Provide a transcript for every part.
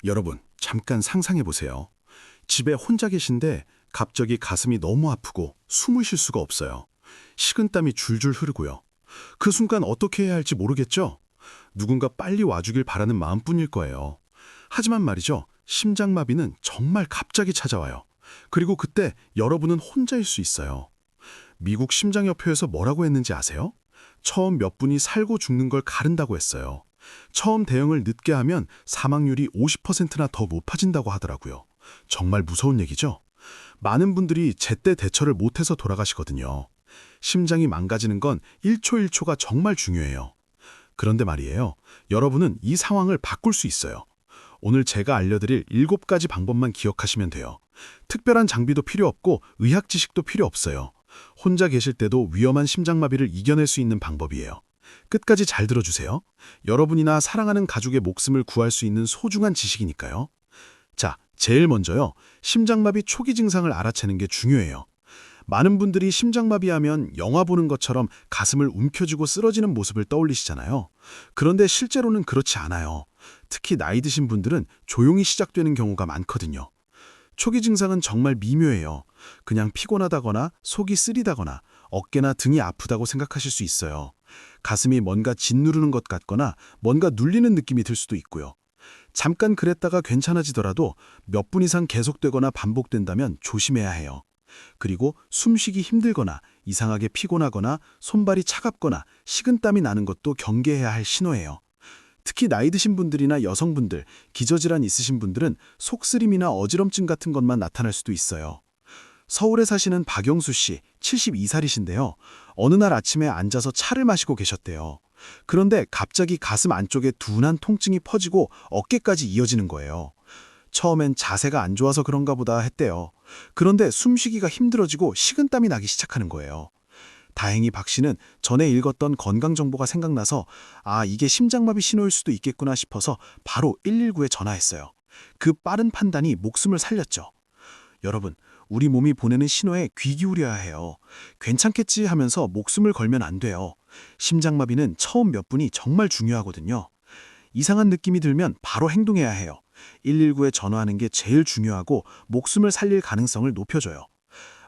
여러분, 잠깐 상상해 보세요. 집에 혼자 계신데 갑자기 가슴이 너무 아프고 숨을 쉴 수가 없어요. 식은땀이 줄줄 흐르고요. 그 순간 어떻게 해야 할지 모르겠죠? 누군가 빨리 와주길 바라는 마음뿐일 거예요. 하지만 말이죠. 심장마비는 정말 갑자기 찾아와요. 그리고 그때 여러분은 혼자일 수 있어요. 미국 심장협회에서 뭐라고 했는지 아세요? 처음 몇 분이 살고 죽는 걸 가른다고 했어요. 처음 대응을 늦게 하면 사망률이 50%나 더 높아진다고 하더라고요. 정말 무서운 얘기죠? 많은 분들이 제때 대처를 못해서 돌아가시거든요. 심장이 망가지는 건 1초 1초가 정말 중요해요. 그런데 말이에요. 여러분은 이 상황을 바꿀 수 있어요. 오늘 제가 알려드릴 7가지 방법만 기억하시면 돼요. 특별한 장비도 필요 없고 의학 지식도 필요 없어요. 혼자 계실 때도 위험한 심장마비를 이겨낼 수 있는 방법이에요. 끝까지 잘 들어주세요. 여러분이나 사랑하는 가족의 목숨을 구할 수 있는 소중한 지식이니까요. 자, 제일 먼저요. 심장마비 초기 증상을 알아채는 게 중요해요. 많은 분들이 심장마비하면 영화 보는 것처럼 가슴을 움켜쥐고 쓰러지는 모습을 떠올리시잖아요. 그런데 실제로는 그렇지 않아요. 특히 나이 드신 분들은 조용히 시작되는 경우가 많거든요. 초기 증상은 정말 미묘해요. 그냥 피곤하다거나 속이 쓰리다거나 어깨나 등이 아프다고 생각하실 수 있어요. 가슴이 뭔가 짓누르는 것 같거나 뭔가 눌리는 느낌이 들 수도 있고요. 잠깐 그랬다가 괜찮아지더라도 몇 분 이상 계속되거나 반복된다면 조심해야 해요. 그리고 숨쉬기 힘들거나 이상하게 피곤하거나 손발이 차갑거나 식은땀이 나는 것도 경계해야 할 신호예요. 특히 나이 드신 분들이나 여성분들, 기저질환 있으신 분들은 속쓰림이나 어지럼증 같은 것만 나타날 수도 있어요. 서울에 사시는 박영수 씨, 72살이신데요. 어느 날 아침에 앉아서 차를 마시고 계셨대요. 그런데 갑자기 가슴 안쪽에 둔한 통증이 퍼지고 어깨까지 이어지는 거예요. 처음엔 자세가 안 좋아서 그런가 보다 했대요. 그런데 숨쉬기가 힘들어지고 식은땀이 나기 시작하는 거예요. 다행히 박 씨는 전에 읽었던 건강정보가 생각나서 이게 심장마비 신호일 수도 있겠구나 싶어서 바로 119에 전화했어요. 그 빠른 판단이 목숨을 살렸죠. 여러분, 우리 몸이 보내는 신호에 귀 기울여야 해요. 괜찮겠지 하면서 목숨을 걸면 안 돼요. 심장마비는 처음 몇 분이 정말 중요하거든요. 이상한 느낌이 들면 바로 행동해야 해요. 119에 전화하는 게 제일 중요하고 목숨을 살릴 가능성을 높여줘요.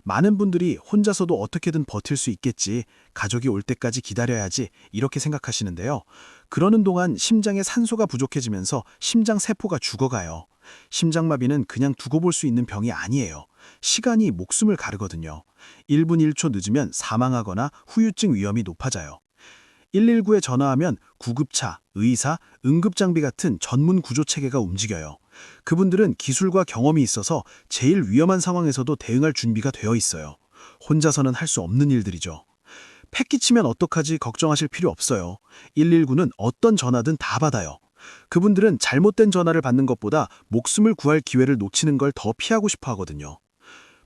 많은 분들이 혼자서도 어떻게든 버틸 수 있겠지, 가족이 올 때까지 기다려야지 이렇게 생각하시는데요. 그러는 동안 심장에 산소가 부족해지면서 심장 세포가 죽어가요. 심장마비는 그냥 두고 볼 수 있는 병이 아니에요. 시간이 목숨을 가르거든요. 1분 1초 늦으면 사망하거나 후유증 위험이 높아져요. 119에 전화하면 구급차, 의사, 응급장비 같은 전문 구조체계가 움직여요. 그분들은 기술과 경험이 있어서 제일 위험한 상황에서도 대응할 준비가 되어 있어요. 혼자서는 할 수 없는 일들이죠. 패 끼치면 어떡하지 걱정하실 필요 없어요. 119는 어떤 전화든 다 받아요. 그분들은 잘못된 전화를 받는 것보다 목숨을 구할 기회를 놓치는 걸 더 피하고 싶어 하거든요.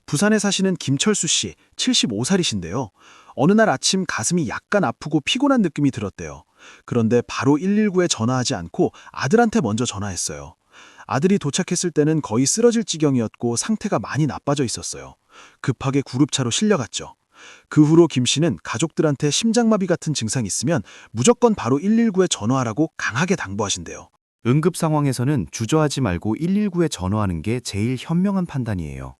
부산에 사시는 김철수 씨, 75살이신데요. 어느 날 아침 가슴이 약간 아프고 피곤한 느낌이 들었대요. 그런데 바로 119에 전화하지 않고 아들한테 먼저 전화했어요. 아들이 도착했을 때는 거의 쓰러질 지경이었고 상태가 많이 나빠져 있었어요. 급하게 구급차로 실려갔죠. 그 후로 김 씨는 가족들한테 심장마비 같은 증상이 있으면 무조건 바로 119에 전화하라고 강하게 당부하신대요. 응급 상황에서는 주저하지 말고 119에 전화하는 게 제일 현명한 판단이에요.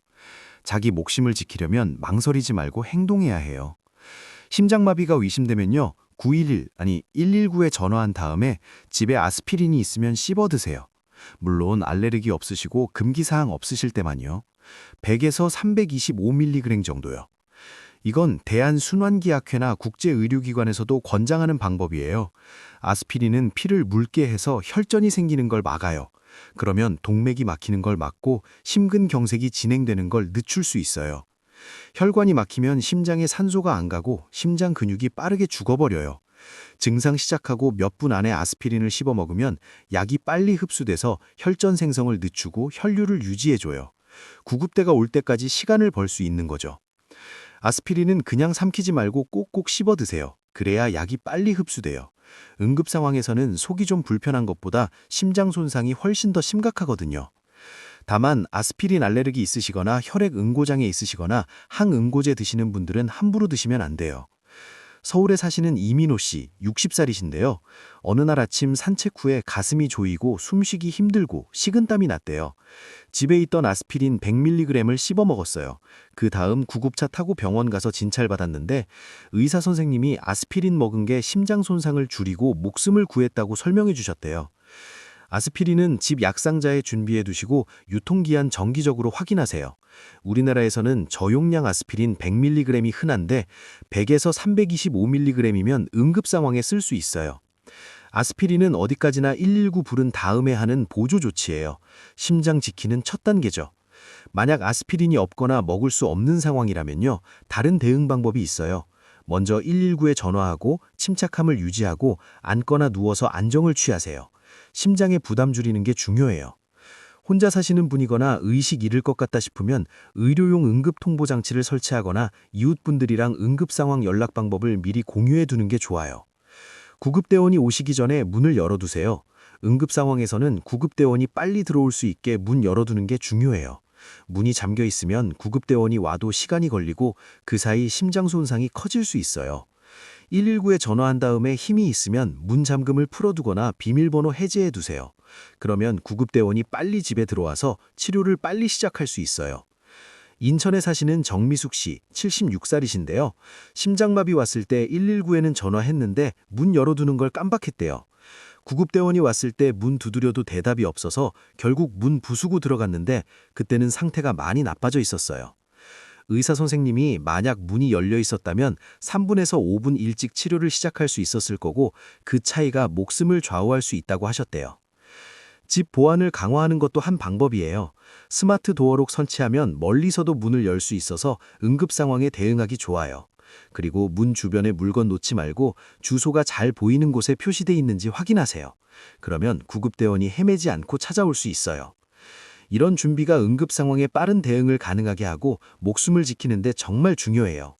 자기 목숨을 지키려면 망설이지 말고 행동해야 해요. 심장마비가 의심되면요. 119에 전화한 다음에 집에 아스피린이 있으면 씹어 드세요. 물론 알레르기 없으시고 금기사항 없으실 때만요. 100에서 325mg 정도요. 이건 대한순환기학회나 국제의료기관에서도 권장하는 방법이에요. 아스피린은 피를 묽게 해서 혈전이 생기는 걸 막아요. 그러면 동맥이 막히는 걸 막고 심근경색이 진행되는 걸 늦출 수 있어요. 혈관이 막히면 심장에 산소가 안 가고 심장 근육이 빠르게 죽어버려요. 증상 시작하고 몇 분 안에 아스피린을 씹어 먹으면 약이 빨리 흡수돼서 혈전 생성을 늦추고 혈류를 유지해줘요. 구급대가 올 때까지 시간을 벌 수 있는 거죠. 아스피린은 그냥 삼키지 말고 꼭꼭 씹어 드세요. 그래야 약이 빨리 흡수돼요. 응급 상황에서는 속이 좀 불편한 것보다 심장 손상이 훨씬 더 심각하거든요. 다만 아스피린 알레르기 있으시거나 혈액 응고장애 있으시거나 항응고제 드시는 분들은 함부로 드시면 안 돼요. 서울에 사시는 이민호 씨, 60살이신데요. 어느 날 아침 산책 후에 가슴이 조이고 숨쉬기 힘들고 식은땀이 났대요. 집에 있던 아스피린 100mg을 씹어 먹었어요. 그 다음 구급차 타고 병원 가서 진찰받았는데 의사 선생님이 아스피린 먹은 게 심장 손상을 줄이고 목숨을 구했다고 설명해 주셨대요. 아스피린은 집 약상자에 준비해 두시고 유통기한 정기적으로 확인하세요. 우리나라에서는 저용량 아스피린 100mg이 흔한데 100에서 325mg이면 응급 상황에 쓸 수 있어요. 아스피린은 어디까지나 119 부른 다음에 하는 보조 조치예요. 심장 지키는 첫 단계죠. 만약 아스피린이 없거나 먹을 수 없는 상황이라면요, 다른 대응 방법이 있어요. 먼저 119에 전화하고 침착함을 유지하고 앉거나 누워서 안정을 취하세요. 심장에 부담 줄이는 게 중요해요. 혼자 사시는 분이거나 의식 잃을 것 같다 싶으면 의료용 응급 통보 장치를 설치하거나 이웃분들이랑 응급 상황 연락 방법을 미리 공유해 두는 게 좋아요. 구급대원이 오시기 전에 문을 열어두세요. 응급 상황에서는 구급대원이 빨리 들어올 수 있게 문 열어두는 게 중요해요. 문이 잠겨 있으면 구급대원이 와도 시간이 걸리고 그 사이 심장 손상이 커질 수 있어요. 119에 전화한 다음에 힘이 있으면 문 잠금을 풀어두거나 비밀번호 해제해 두세요. 그러면 구급대원이 빨리 집에 들어와서 치료를 빨리 시작할 수 있어요. 인천에 사시는 정미숙 씨, 76살이신데요. 심장마비 왔을 때 119에는 전화했는데 문 열어두는 걸 깜빡했대요. 구급대원이 왔을 때 문 두드려도 대답이 없어서 결국 문 부수고 들어갔는데 그때는 상태가 많이 나빠져 있었어요. 의사 선생님이 만약 문이 열려 있었다면 3분에서 5분 일찍 치료를 시작할 수 있었을 거고 그 차이가 목숨을 좌우할 수 있다고 하셨대요. 집 보안을 강화하는 것도 한 방법이에요. 스마트 도어록 설치하면 멀리서도 문을 열 수 있어서 응급 상황에 대응하기 좋아요. 그리고 문 주변에 물건 놓지 말고 주소가 잘 보이는 곳에 표시돼 있는지 확인하세요. 그러면 구급대원이 헤매지 않고 찾아올 수 있어요. 이런 준비가 응급 상황에 빠른 대응을 가능하게 하고 목숨을 지키는 데 정말 중요해요.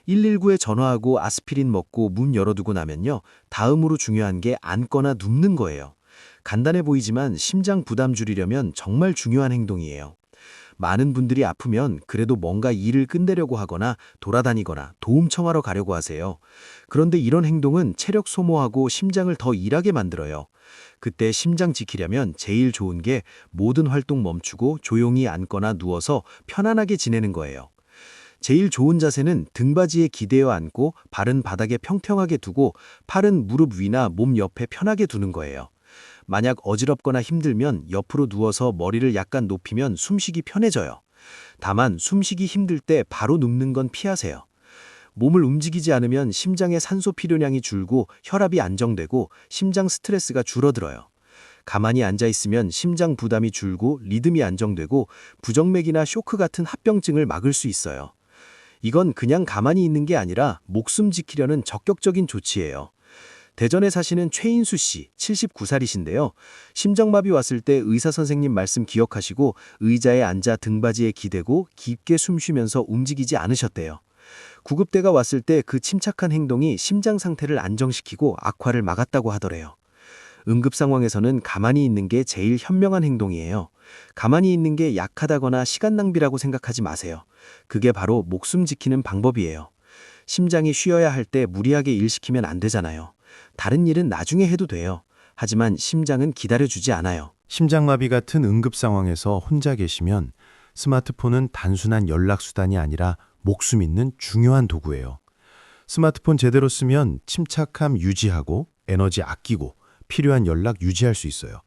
119에 전화하고 아스피린 먹고 문 열어두고 나면요, 다음으로 중요한 게 앉거나 눕는 거예요. 간단해 보이지만 심장 부담 줄이려면 정말 중요한 행동이에요. 많은 분들이 아프면 그래도 뭔가 일을 끝내려고 하거나 돌아다니거나 도움 청하러 가려고 하세요. 그런데 이런 행동은 체력 소모하고 심장을 더 일하게 만들어요. 그때 심장 지키려면 제일 좋은 게 모든 활동 멈추고 조용히 앉거나 누워서 편안하게 지내는 거예요. 제일 좋은 자세는 등받이에 기대어 앉고 발은 바닥에 평평하게 두고 팔은 무릎 위나 몸 옆에 편하게 두는 거예요. 만약 어지럽거나 힘들면 옆으로 누워서 머리를 약간 높이면 숨쉬기 편해져요. 다만 숨쉬기 힘들 때 바로 눕는 건 피하세요. 몸을 움직이지 않으면 심장의 산소 필요량이 줄고 혈압이 안정되고 심장 스트레스가 줄어들어요. 가만히 앉아 있으면 심장 부담이 줄고 리듬이 안정되고 부정맥이나 쇼크 같은 합병증을 막을 수 있어요. 이건 그냥 가만히 있는 게 아니라 목숨 지키려는 적극적인 조치예요. 대전에 사시는 최인수 씨, 79살이신데요. 심장마비 왔을 때 의사 선생님 말씀 기억하시고 의자에 앉아 등받이에 기대고 깊게 숨 쉬면서 움직이지 않으셨대요. 구급대가 왔을 때 그 침착한 행동이 심장 상태를 안정시키고 악화를 막았다고 하더래요. 응급 상황에서는 가만히 있는 게 제일 현명한 행동이에요. 가만히 있는 게 약하다거나 시간 낭비라고 생각하지 마세요. 그게 바로 목숨 지키는 방법이에요. 심장이 쉬어야 할 때 무리하게 일 시키면 안 되잖아요. 다른 일은 나중에 해도 돼요. 하지만 심장은 기다려주지 않아요. 심장마비 같은 응급 상황에서 혼자 계시면 스마트폰은 단순한 연락수단이 아니라 목숨 있는 중요한 도구예요. 스마트폰 제대로 쓰면 침착함 유지하고 에너지 아끼고 필요한 연락 유지할 수 있어요.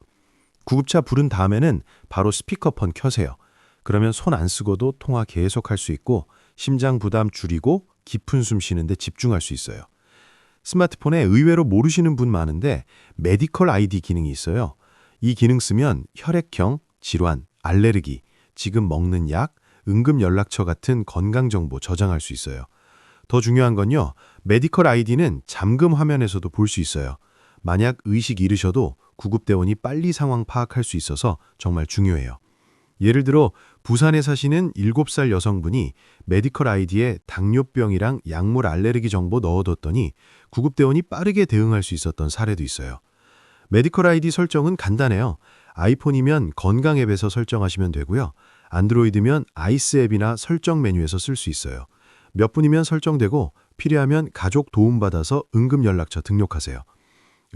구급차 부른 다음에는 바로 스피커폰 켜세요. 그러면 손 안 쓰고도 통화 계속할 수 있고 심장 부담 줄이고 깊은 숨 쉬는데 집중할 수 있어요. 스마트폰에 의외로 모르시는 분 많은데 메디컬 아이디 기능이 있어요. 이 기능 쓰면 혈액형, 질환, 알레르기, 지금 먹는 약, 응급 연락처 같은 건강 정보 저장할 수 있어요. 더 중요한 건요, 메디컬 아이디는 잠금 화면에서도 볼 수 있어요. 만약 의식 잃으셔도 구급대원이 빨리 상황 파악할 수 있어서 정말 중요해요. 예를 들어 부산에 사시는 7살 여성분이 메디컬 아이디에 당뇨병이랑 약물 알레르기 정보 넣어뒀더니 구급대원이 빠르게 대응할 수 있었던 사례도 있어요. 메디컬 아이디 설정은 간단해요. 아이폰이면 건강 앱에서 설정하시면 되고요. 안드로이드면 아이스 앱이나 설정 메뉴에서 쓸 수 있어요. 몇 분이면 설정되고 필요하면 가족 도움받아서 응급연락처 등록하세요.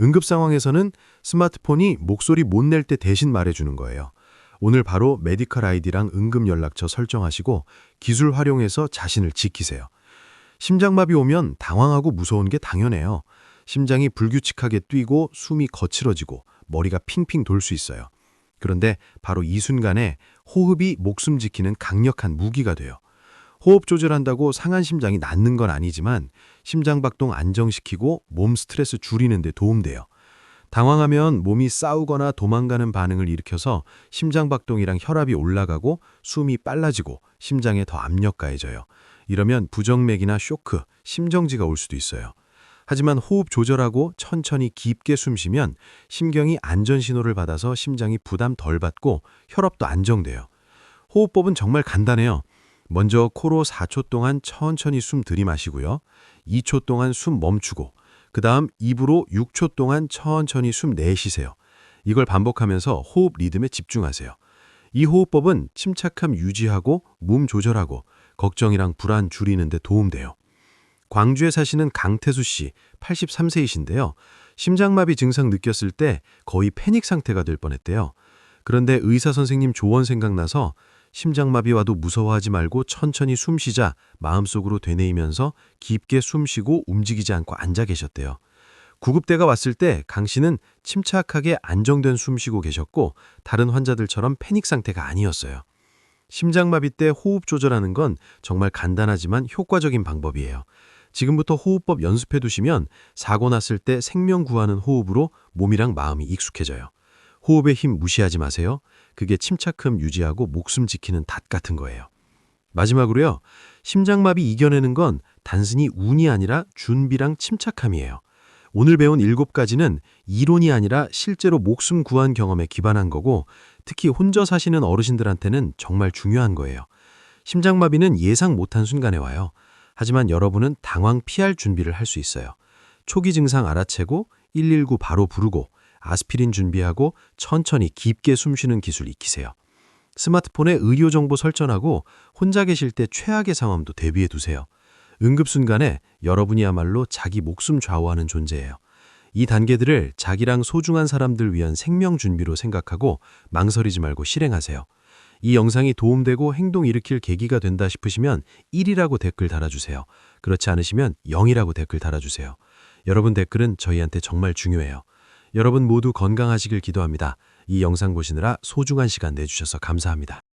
응급 상황에서는 스마트폰이 목소리 못 낼 때 대신 말해주는 거예요. 오늘 바로 메디컬 아이디랑 응급연락처 설정하시고 기술 활용해서 자신을 지키세요. 심장마비 오면 당황하고 무서운 게 당연해요. 심장이 불규칙하게 뛰고 숨이 거칠어지고 머리가 핑핑 돌 수 있어요. 그런데 바로 이 순간에 호흡이 목숨 지키는 강력한 무기가 돼요. 호흡 조절한다고 상한 심장이 낫는 건 아니지만 심장박동 안정시키고 몸 스트레스 줄이는 데 도움돼요. 당황하면 몸이 싸우거나 도망가는 반응을 일으켜서 심장박동이랑 혈압이 올라가고 숨이 빨라지고 심장에 더 압력 가해져요. 이러면 부정맥이나 쇼크, 심정지가 올 수도 있어요. 하지만 호흡 조절하고 천천히 깊게 숨 쉬면 심경이 안전 신호를 받아서 심장이 부담 덜 받고 혈압도 안정돼요. 호흡법은 정말 간단해요. 먼저 코로 4초 동안 천천히 숨 들이마시고요. 2초 동안 숨 멈추고 그 다음 입으로 6초 동안 천천히 숨 내쉬세요. 이걸 반복하면서 호흡 리듬에 집중하세요. 이 호흡법은 침착함 유지하고 몸 조절하고 걱정이랑 불안 줄이는 데 도움돼요. 광주에 사시는 강태수 씨, 83세이신데요. 심장마비 증상 느꼈을 때 거의 패닉 상태가 될 뻔했대요. 그런데 의사 선생님 조언 생각나서 심장마비 와도 무서워하지 말고 천천히 숨 쉬자 마음속으로 되뇌이면서 깊게 숨 쉬고 움직이지 않고 앉아 계셨대요. 구급대가 왔을 때 강 씨는 침착하게 안정된 숨 쉬고 계셨고 다른 환자들처럼 패닉 상태가 아니었어요. 심장마비 때 호흡 조절하는 건 정말 간단하지만 효과적인 방법이에요. 지금부터 호흡법 연습해 두시면 사고 났을 때 생명 구하는 호흡으로 몸이랑 마음이 익숙해져요. 호흡의 힘 무시하지 마세요. 그게 침착함 유지하고 목숨 지키는 닷 같은 거예요. 마지막으로요. 심장마비 이겨내는 건 단순히 운이 아니라 준비랑 침착함이에요. 오늘 배운 7가지는 이론이 아니라 실제로 목숨 구한 경험에 기반한 거고 특히 혼자 사시는 어르신들한테는 정말 중요한 거예요. 심장마비는 예상 못한 순간에 와요. 하지만 여러분은 당황 피할 준비를 할 수 있어요. 초기 증상 알아채고 119 바로 부르고 아스피린 준비하고 천천히 깊게 숨쉬는 기술 익히세요. 스마트폰에 의료정보 설정하고 혼자 계실 때 최악의 상황도 대비해 두세요. 응급 순간에 여러분이야말로 자기 목숨 좌우하는 존재예요. 이 단계들을 자기랑 소중한 사람들 위한 생명 준비로 생각하고 망설이지 말고 실행하세요. 이 영상이 도움되고 행동 일으킬 계기가 된다 싶으시면 1이라고 댓글 달아주세요. 그렇지 않으시면 0이라고 댓글 달아주세요. 여러분 댓글은 저희한테 정말 중요해요. 여러분 모두 건강하시길 기도합니다. 이 영상 보시느라 소중한 시간 내주셔서 감사합니다.